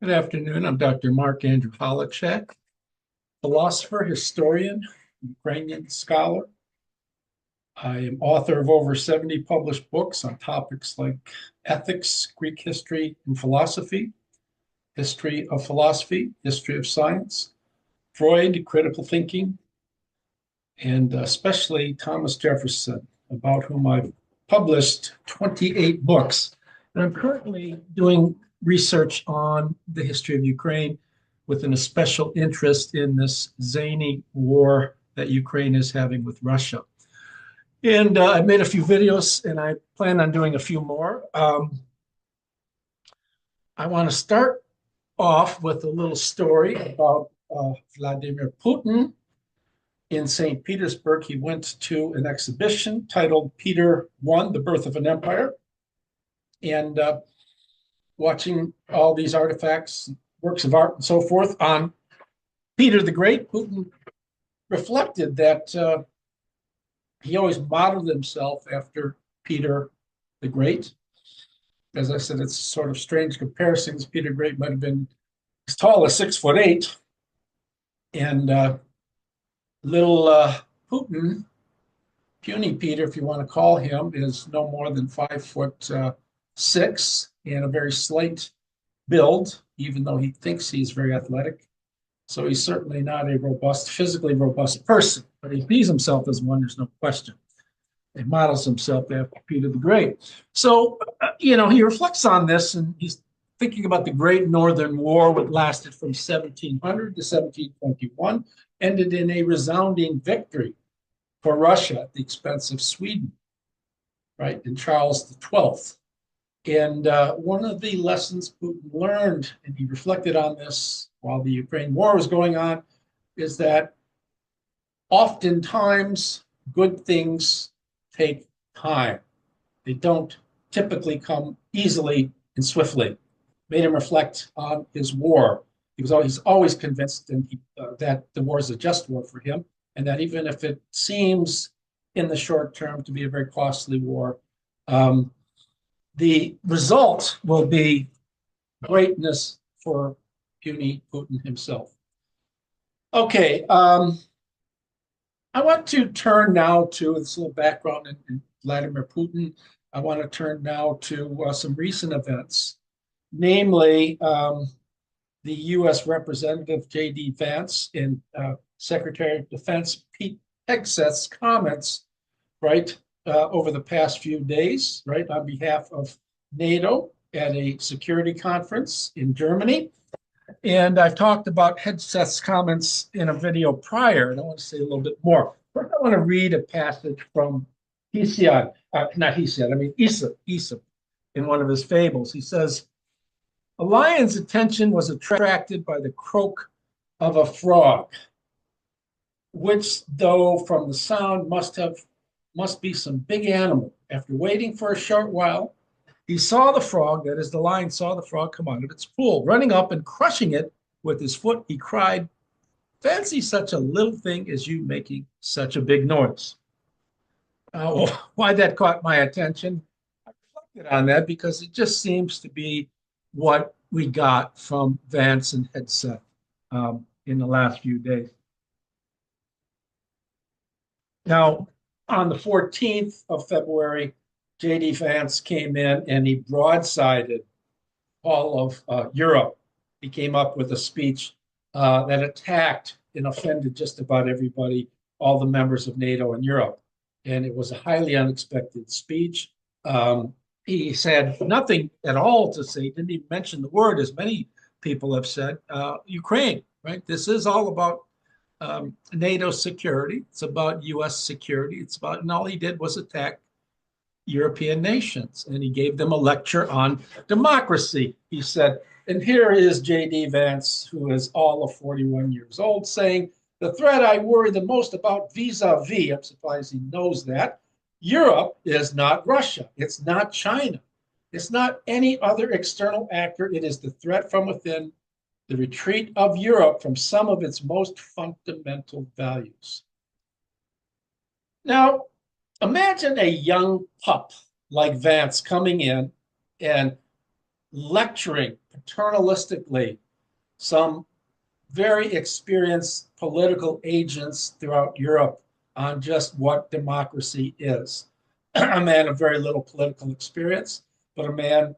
Good afternoon. I'm Dr. Mark Andrew Holowchak, philosopher, historian, Ukrainian scholar. I am author of over 70 published books on topics like ethics, Greek history and philosophy, history of philosophy, history of science, Freud, critical thinking, and especially Thomas Jefferson, about whom I've published 28 books. And I'm currently doing research on the history of Ukraine with an especial interest in this zany war that Ukraine is having with Russia. And I've made a few videos and I plan on doing a few more. I want to start off with a little story about Vladimir Putin. In St. Petersburg, he went to an exhibition titled Peter I, The Birth of an Empire. And watching all these artifacts, works of art, and so forth on Peter the Great, Putin reflected that he always modeled himself after Peter the Great. As I said, it's sort of strange comparisons. Peter the Great might have been as tall as 6'8", and little Putin, puny Peter, if you want to call him, is no more than 5'6" and a very slight build, even though he thinks he's very athletic. So he's certainly not a robust, physically robust person, but he sees himself as one, there's no question. He models himself after Peter the Great. So, he reflects on this and he's thinking about the Great Northern War, which lasted from 1700 to 1721, ended in a resounding victory for Russia at the expense of Sweden, right, in Charles XII. And one of the lessons Putin learned, and he reflected on this while the Ukraine war was going on, is that oftentimes good things take time. They don't typically come easily and swiftly. Made him reflect on his war. He's always convinced that the war is a just war for him, and that even if it seems in the short term to be a very costly war, the result will be greatness for puny Putin himself. Okay, I want to turn now to this little background in Vladimir Putin. I want to turn now to some recent events, namely the U.S. Representative JD Vance and Secretary of Defense Pete Hegseth's comments, right, over the past few days, right, on behalf of NATO at a security conference in Germany. And I've talked about Hegseth's comments in a video prior, and I want to say a little bit more. First, I want to read a passage from Aesop, in one of his fables. He says, "A lion's attention was attracted by the croak of a frog, which, though from the sound must be some big animal. After waiting for a short while, he saw the frog, that is, the lion saw the frog come out of its pool. Running up and crushing it with his foot, he cried, 'Fancy such a little thing as you making such a big noise.'" Why that caught my attention? I reflected on that because it just seems to be what we got from Vance and Hegseth in the last few days. Now, on the 14th of February, JD Vance came in and he broadsided all of Europe. He came up with a speech that attacked and offended just about everybody, all the members of NATO and Europe. And it was a highly unexpected speech. He said nothing at all to say, didn't even mention the word, as many people have said, Ukraine, right? This is all about NATO security. It's about U.S. security. And all he did was attack European nations. And he gave them a lecture on democracy. He said, and here is J.D. Vance, who is all of 41 years old, saying, "The threat I worry the most about vis-a-vis," I'm surprised he knows that, "Europe is not Russia. It's not China. It's not any other external actor. It is the threat from within, the retreat of Europe from some of its most fundamental values." Now, imagine a young pup like Vance coming in and lecturing paternalistically some very experienced political agents throughout Europe on just what democracy is. A man of very little political experience, but a man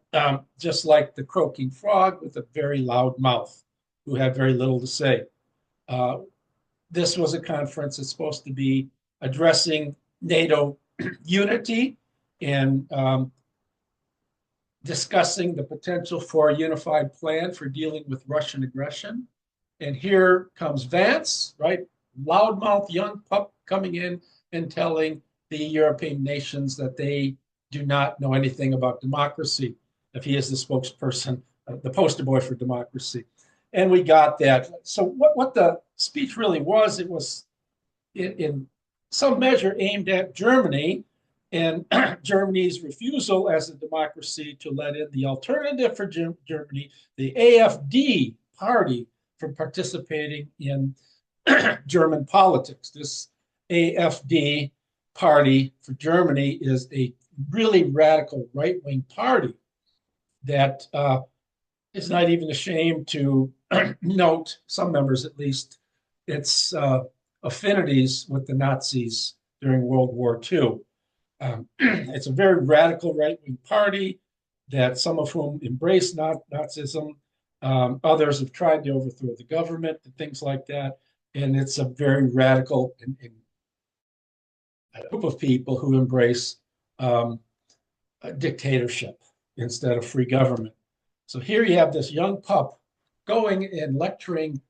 just like the croaking frog with a very loud mouth who had very little to say. Uh, this was a conference that's supposed to be addressing NATO unity and discussing the potential for a unified plan for dealing with Russian aggression. And here comes Vance, right? Loudmouth young pup coming in and telling the European nations that they do not know anything about democracy, if he is the spokesperson, the poster boy for democracy. And we got that. So what the speech really was, it was in some measure aimed at Germany and Germany's refusal as a democracy to let in the alternative for Germany, the AfD party, from participating in German politics. This AfD party for Germany is a really radical right-wing party that is not even ashamed to note, some members at least, its affinities with the Nazis during World War II. It's a very radical right-wing party that some of whom embrace Nazism. Others have tried to overthrow the government and things like that. And it's a very radical group of people who embrace a dictatorship instead of free government. So here you have this young pup going and lecturing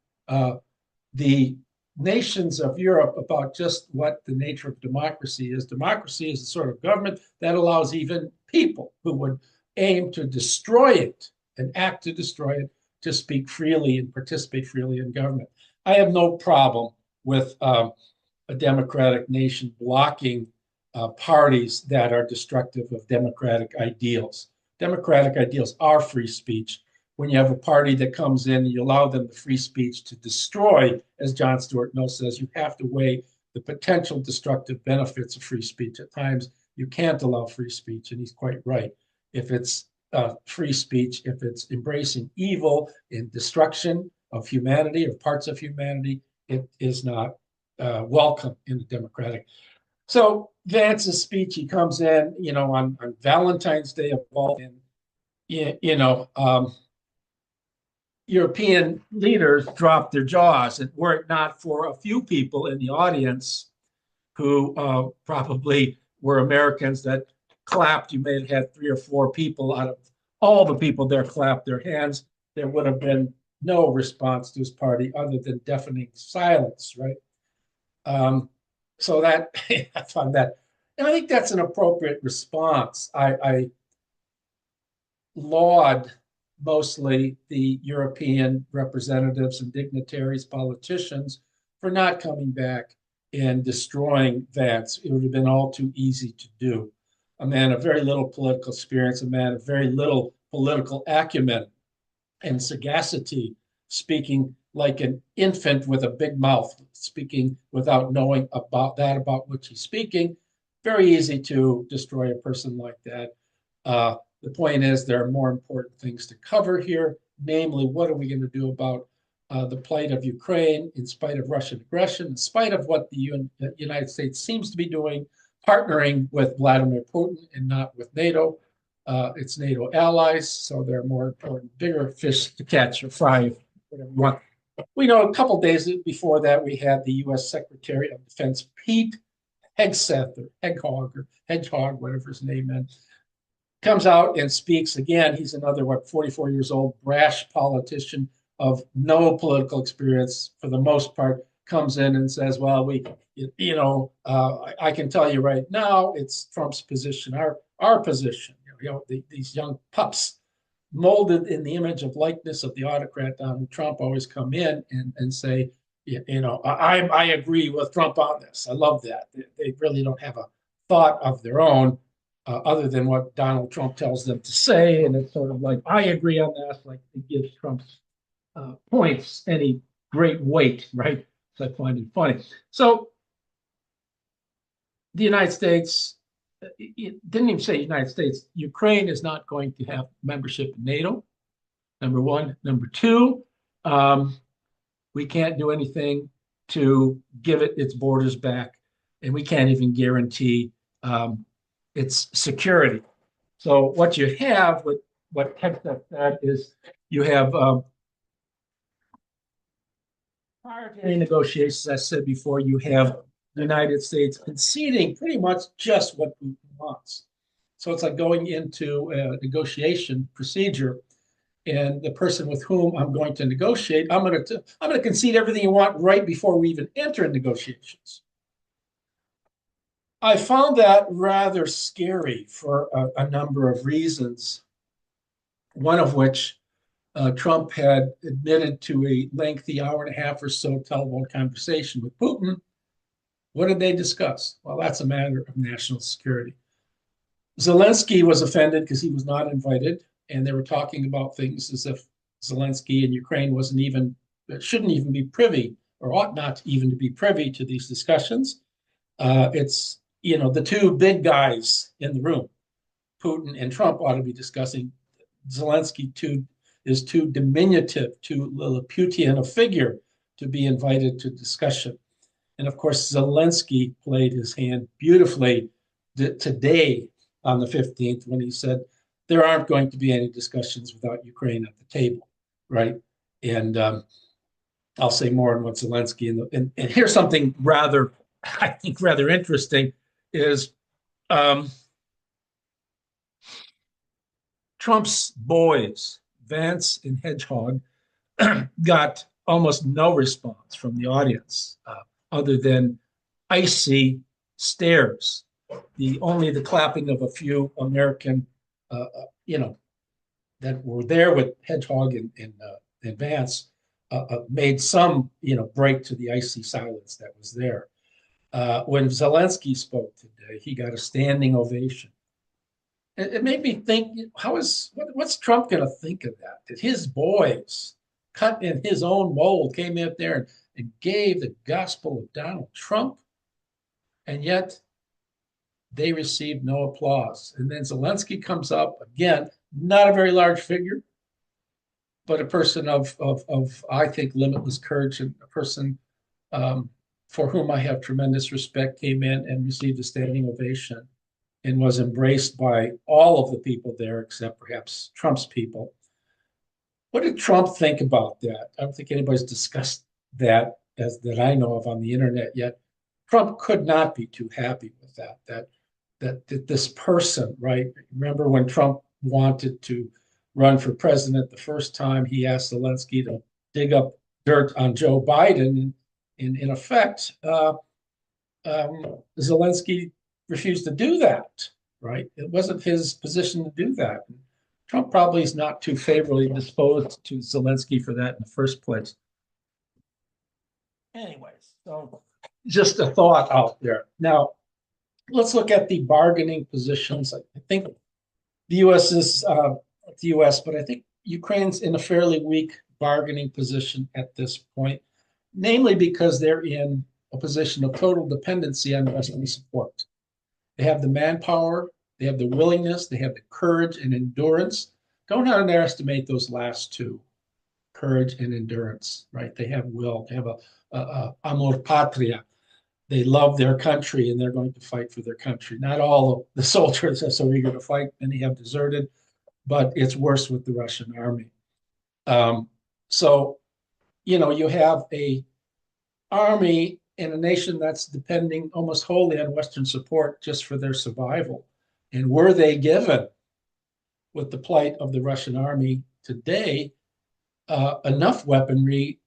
the nations of Europe about just what the nature of democracy is. Democracy is the sort of government that allows even people who would aim to destroy it and act to destroy it to speak freely and participate freely in government. I have no problem with a democratic nation blocking parties that are destructive of democratic ideals. Democratic ideals are free speech. When you have a party that comes in and you allow them the free speech to destroy, as John Stuart Mill says, you have to weigh the potential destructive benefits of free speech. At times, you can't allow free speech, and he's quite right. If it's free speech, if it's embracing evil and destruction of humanity, of parts of humanity, it is not welcome in a democratic. So Vance's speech, he comes in, on Valentine's Day of all, and European leaders dropped their jaws. And were it not for a few people in the audience who probably were Americans that clapped, you may have had 3 or 4 people out of all the people there clapped their hands, there would have been no response to his party other than deafening silence, right? So that I found that, and I think that's an appropriate response. I laud mostly the European representatives and dignitaries, politicians, for not coming back and destroying Vance. It would have been all too easy to do. A man of very little political experience, a man of very little political acumen and sagacity, speaking like an infant with a big mouth, speaking without knowing about which he's speaking. Very easy to destroy a person like that. The point is, there are more important things to cover here, namely, what are we going to do about the plight of Ukraine in spite of Russian aggression, in spite of what the United States seems to be doing, partnering with Vladimir Putin and not with NATO. It's NATO allies, so there are more important, bigger fish to catch or fry, whatever you want. We know a couple of days before that, we had the U.S. Secretary of Defense, Pete Hegseth, or Hedgehog, whatever his name is, comes out and speaks again. He's another, 44 years old, brash politician of no political experience for the most part, comes in and says, well, I can tell you right now, it's Trump's position, our position. These young pups molded in the image of likeness of the autocrat Donald Trump always come in and say, I agree with Trump on this. I love that. They really don't have a thought of their own other than what Donald Trump tells them to say. And it's sort of like, I agree on that, like it gives Trump's points any great weight, right? So I find it funny. So the United States, it didn't even say United States, Ukraine is not going to have membership in NATO. Number one. Number two, um, we can't do anything to give it its borders back, and we can't even guarantee its security. So what you have, what Hegseth said, is you have prior to any negotiations, as I said before, you have the United States conceding pretty much just what Putin wants. So it's like going into a negotiation procedure, and the person with whom I'm going to negotiate, I'm going to concede everything you want right before we even enter negotiations. I found that rather scary for a number of reasons. One of which Trump had admitted to a lengthy hour and a half or so telephone conversation with Putin. What did they discuss? Well, that's a matter of national security. Zelensky was offended because he was not invited, and they were talking about things as if Zelensky and Ukraine wasn't even, shouldn't even be privy, or ought not even to be privy to these discussions. It's, the two big guys in the room, Putin and Trump, ought to be discussing. Zelensky is too diminutive, too Lilliputian a figure to be invited to discussion. And of course, Zelensky played his hand beautifully today on the 15th when he said, there aren't going to be any discussions without Ukraine at the table, right? And I'll say more on what Zelensky, and here's something rather, I think, rather interesting is Trump's boys, Vance and Hedgehog, got almost no response from the audience other than icy stares. Only the clapping of a few American, that were there with Hedgehog and Vance made some, break to the icy silence that was there. When Zelensky spoke today, he got a standing ovation. It made me think, what's Trump going to think of that? That his boys, cut in his own mold, came out there and gave the gospel of Donald Trump, and yet they received no applause. And then Zelensky comes up again, not a very large figure, but a person of I think, limitless courage, and a person for whom I have tremendous respect, came in and received a standing ovation and was embraced by all of the people there, except perhaps Trump's people. What did Trump think about that? I don't think anybody's discussed that that I know of on the internet yet. Trump could not be too happy with that this person, right? Remember when Trump wanted to run for president the first time, he asked Zelensky to dig up dirt on Joe Biden. And in effect, Zelensky refused to do that, right? It wasn't his position to do that. Trump probably is not too favorably disposed to Zelensky for that in the first place. Anyways, so just a thought out there. Now, let's look at the bargaining positions. I think the U.S. is the U.S., but I think Ukraine's in a fairly weak bargaining position at this point, namely because they're in a position of total dependency on Western support. They have the manpower, they have the willingness, they have the courage and endurance. Don't underestimate those last two, courage and endurance, right? They have will, they have a amor patria. They love their country and they're going to fight for their country. Not all of the soldiers are so eager to fight, many have deserted, but it's worse with the Russian army. So, you have a army in a nation that's depending almost wholly on Western support just for their survival. And were they given, with the plight of the Russian army today, enough weaponry,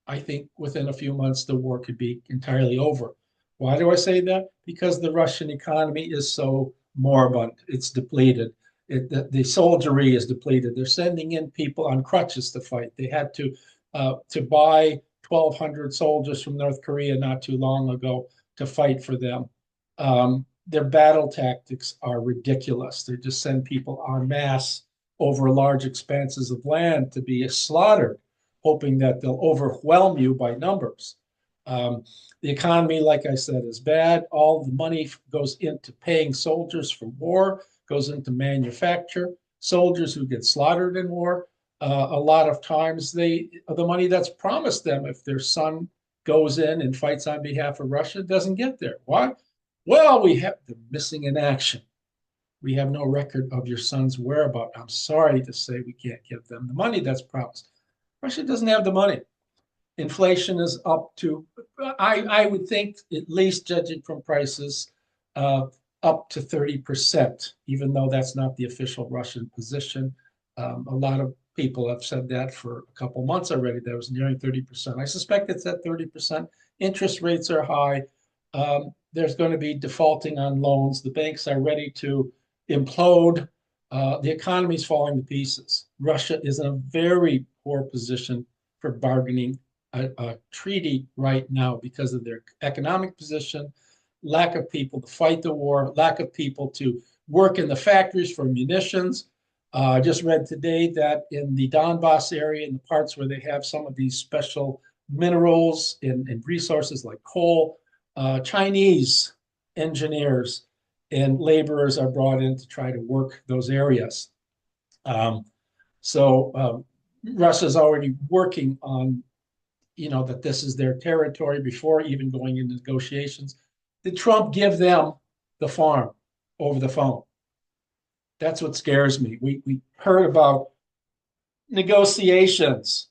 I think within a few months the war could be entirely over. Why do I say that? Because the Russian economy is so moribund. It's depleted. The soldiery is depleted. They're sending in people on crutches to fight. They had to buy 1,200 soldiers from North Korea not too long ago to fight for them. Their battle tactics are ridiculous. They just send people en masse over large expanses of land to be slaughtered, hoping that they'll overwhelm you by numbers. The economy, like I said, is bad. All the money goes into paying soldiers for war, goes into manufacture. Soldiers who get slaughtered in war A lot of times the money that's promised them, if their son goes in and fights on behalf of Russia, doesn't get there. Why? Well, we have the missing in action. We have no record of your son's whereabouts. I'm sorry to say we can't give them the money that's promised. Russia doesn't have the money. Inflation is up to, I would think, at least judging from prices, up to 30%, even though that's not the official Russian position. A lot of people have said that for a couple months already, that was nearing 30%. I suspect it's at 30%. Interest rates are high. There's going to be defaulting on loans. The banks are ready to implode. The economy is falling to pieces. Russia is in a very poor position for bargaining a treaty right now because of their economic position, lack of people to fight the war, lack of people to work in the factories for munitions. I just read today that in the Donbass area, in the parts where they have some of these special minerals and resources like coal, Chinese engineers and laborers are brought in to try to work those areas. So Russia's already working on, that this is their territory before even going into negotiations. Did Trump give them the farm over the phone? That's what scares me. We heard about negotiations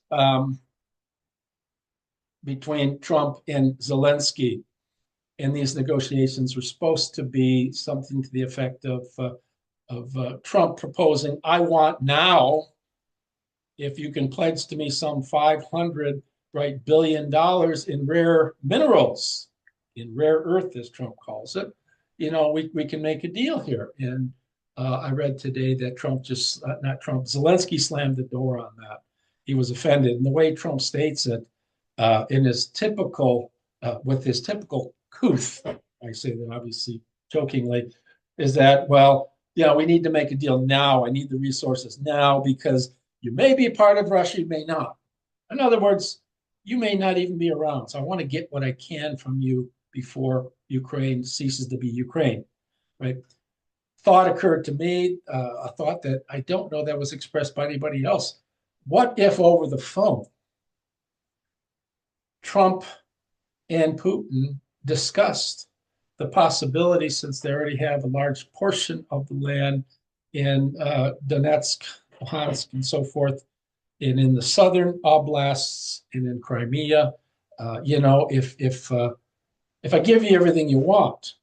between Trump and Zelensky, and these negotiations were supposed to be something to the effect of Trump proposing, I want now, if you can pledge to me some $500 billion in rare minerals, in rare earth, as Trump calls it, we can make a deal here. And I read today that Zelensky slammed the door on that. He was offended. And the way Trump states it, in his typical, with his typical couth, I say that obviously jokingly, is that, well, we need to make a deal now. I need the resources now because you may be a part of Russia, you may not. In other words, you may not even be around. So I want to get what I can from you before Ukraine ceases to be Ukraine, right? Thought occurred to me, a thought that I don't know that was expressed by anybody else. What if over the phone, Trump and Putin discussed the possibility, since they already have a large portion of the land in Donetsk, Luhansk, and so forth, and in the southern oblasts and in Crimea, if I give you everything you want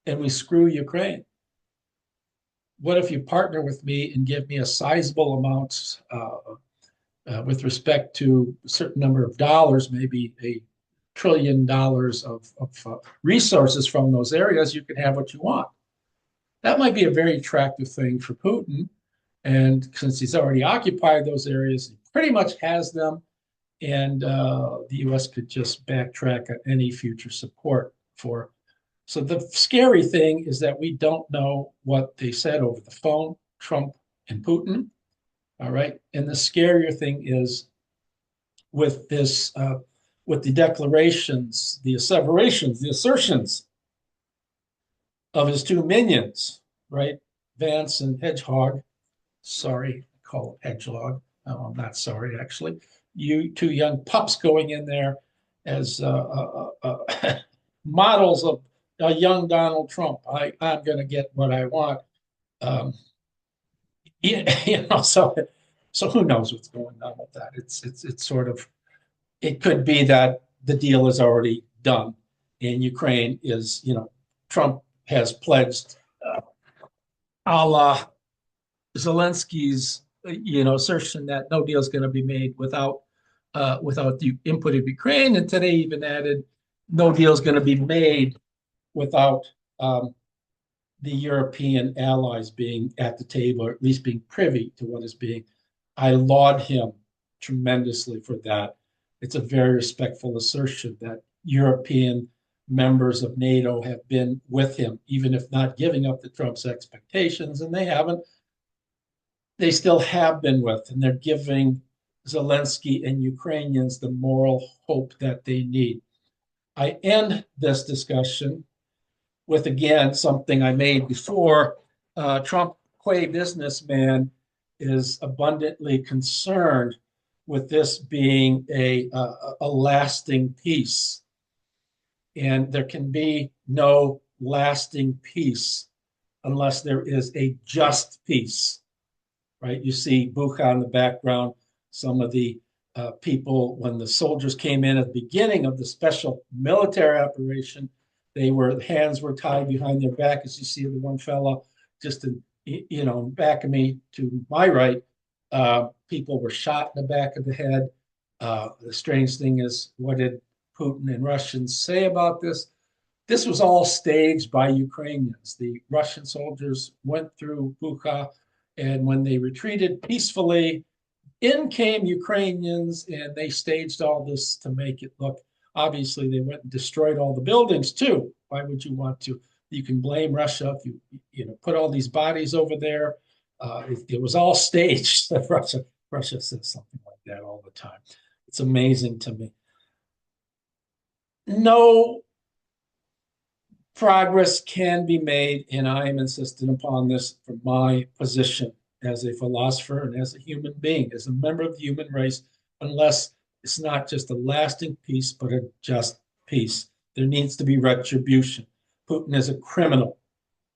and we screw Ukraine, what if you partner with me and give me a sizable amount with respect to a certain number of dollars, maybe $1 trillion of resources from those areas, you can have what you want. That might be a very attractive thing for Putin. And since he's already occupied those areas, he pretty much has them. And the U.S. could just backtrack on any future support for. So the scary thing is that we don't know what they said over the phone, Trump and Putin. All right. And the scarier thing is with this, with the declarations, the asseverations, the assertions of his two minions, right? Vance and Hedgehog. Sorry, I call it Hedgehog. No, I'm not sorry, actually. You two young pups going in there as models of a young Donald Trump. I'm going to get what I want. So who knows what's going on with that? It's sort of, it could be that the deal is already done and Ukraine is, Trump has pledged a la Zelensky's, assertion that no deal is going to be made without the input of Ukraine. And today even added, no deal is going to be made without the European allies being at the table, or at least being privy to what is being. I laud him tremendously for that. It's a very respectful assertion that European members of NATO have been with him, even if not giving up to Trump's expectations, and they haven't. They still have been with, and they're giving Zelensky and Ukrainians the moral hope that they need. I end this discussion with, again, something I made before. Trump, Quay businessman, is abundantly concerned with this being a lasting peace. And there can be no lasting peace unless there is a just peace, right? You see Bucha in the background, some of the people, when the soldiers came in at the beginning of the special military operation, hands were tied behind their back, as you see the one fellow just in back of me to my right. People were shot in the back of the head. The strange thing is, what did Putin and Russians say about this? This was all staged by Ukrainians. The Russian soldiers went through Bucha, and when they retreated peacefully, in came Ukrainians, and they staged all this to make it look. Obviously, they went and destroyed all the buildings too. Why would you want to? You can blame Russia if you put all these bodies over there. It was all staged. Russia says something like that all the time. It's amazing to me. No progress can be made, and I am insistent upon this from my position as a philosopher and as a human being, as a member of the human race, unless it's not just a lasting peace, but a just peace. There needs to be retribution. Putin is a criminal.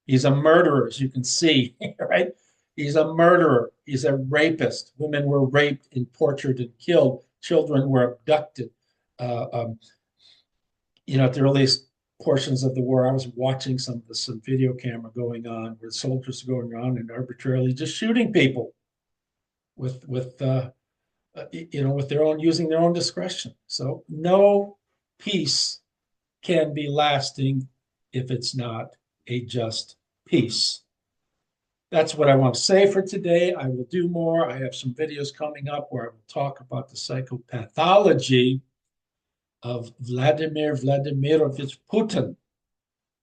He's a murderer, as you can see, right? He's a murderer. He's a rapist. Women were raped and tortured and killed. Children were abducted. At the earliest portions of the war, I was watching some video camera going on where soldiers are going around and arbitrarily just shooting people with their own, using their own discretion. So no peace can be lasting if it's not a just peace. That's what I want to say for today. I will do more. I have some videos coming up where I will talk about the psychopathology of Vladimir Vladimirovich Putin.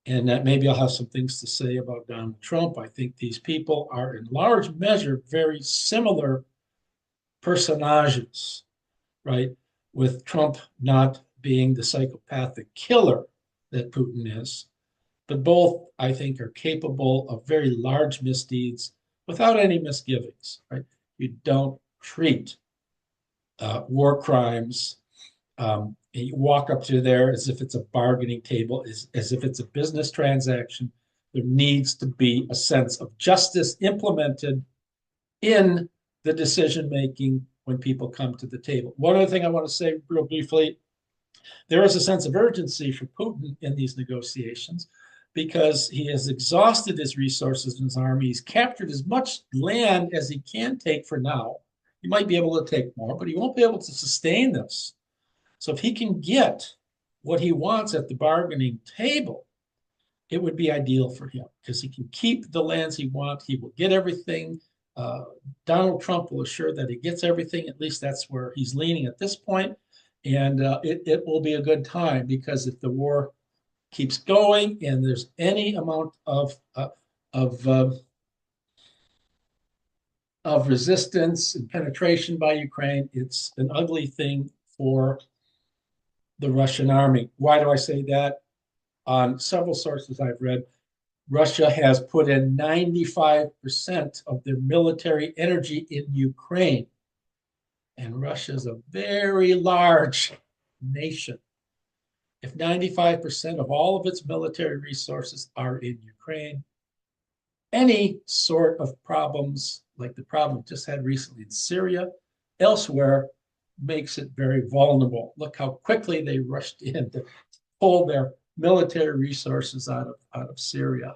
And that maybe I'll have some things to say about Donald Trump. I think these people are in large measure very similar personages, right? With Trump not being the psychopathic killer that Putin is. But both, I think, are capable of very large misdeeds without any misgivings, right? You don't treat war crimes. You walk up to there as if it's a bargaining table, as if it's a business transaction. There needs to be a sense of justice implemented in the decision making when people come to the table. One other thing I want to say real briefly, there is a sense of urgency for Putin in these negotiations because he has exhausted his resources in his army. He's captured as much land as he can take for now. He might be able to take more, but he won't be able to sustain this. So if he can get what he wants at the bargaining table, it would be ideal for him because he can keep the lands he wants. He will get everything. Donald Trump will assure that he gets everything. At least that's where he's leaning at this point. And it will be a good time because if the war keeps going and there's any amount of resistance and penetration by Ukraine, it's an ugly thing for the Russian army. Why do I say that? On several sources I've read, Russia has put in 95% of their military energy in Ukraine. And Russia is a very large nation. If 95% of all of its military resources are in Ukraine, any sort of problems like the problem just had recently in Syria, elsewhere, makes it very vulnerable. Look how quickly they rushed in to pull their military resources out of Syria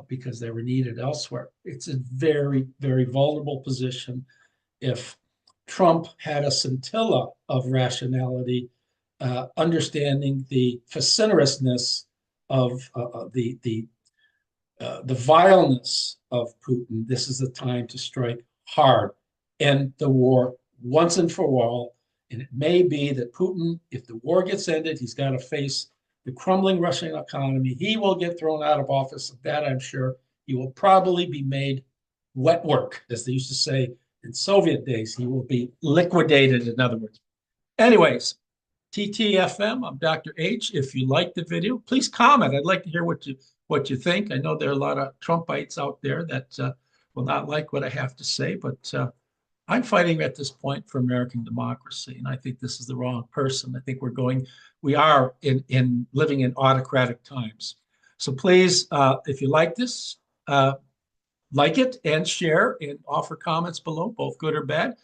because they were needed elsewhere. It's a very, very vulnerable position. If Trump had a scintilla of rationality, understanding the facetiousness of the vileness of Putin, this is the time to strike hard, end the war once and for all. And it may be that Putin, if the war gets ended, he's got to face the crumbling Russian economy. He will get thrown out of office. Of that, I'm sure. He will probably be made wet work, as they used to say in Soviet days. He will be liquidated, in other words. Anyways, TTFM, I'm Dr. H. If you like the video, please comment. I'd like to hear what you think. I know there are a lot of Trumpites out there that will not like what I have to say, but I'm fighting at this point for American democracy, and I think this is the wrong person. I think we are in living in autocratic times. So please, if you like this, like it and share and offer comments below, both good or bad.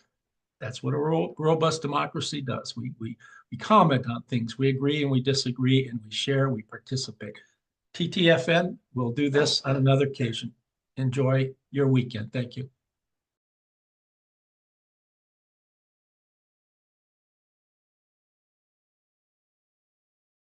That's what a robust democracy does. We comment on things, we agree and we disagree, and we share, we participate. TTFN will do this on another occasion. Enjoy your weekend. Thank you.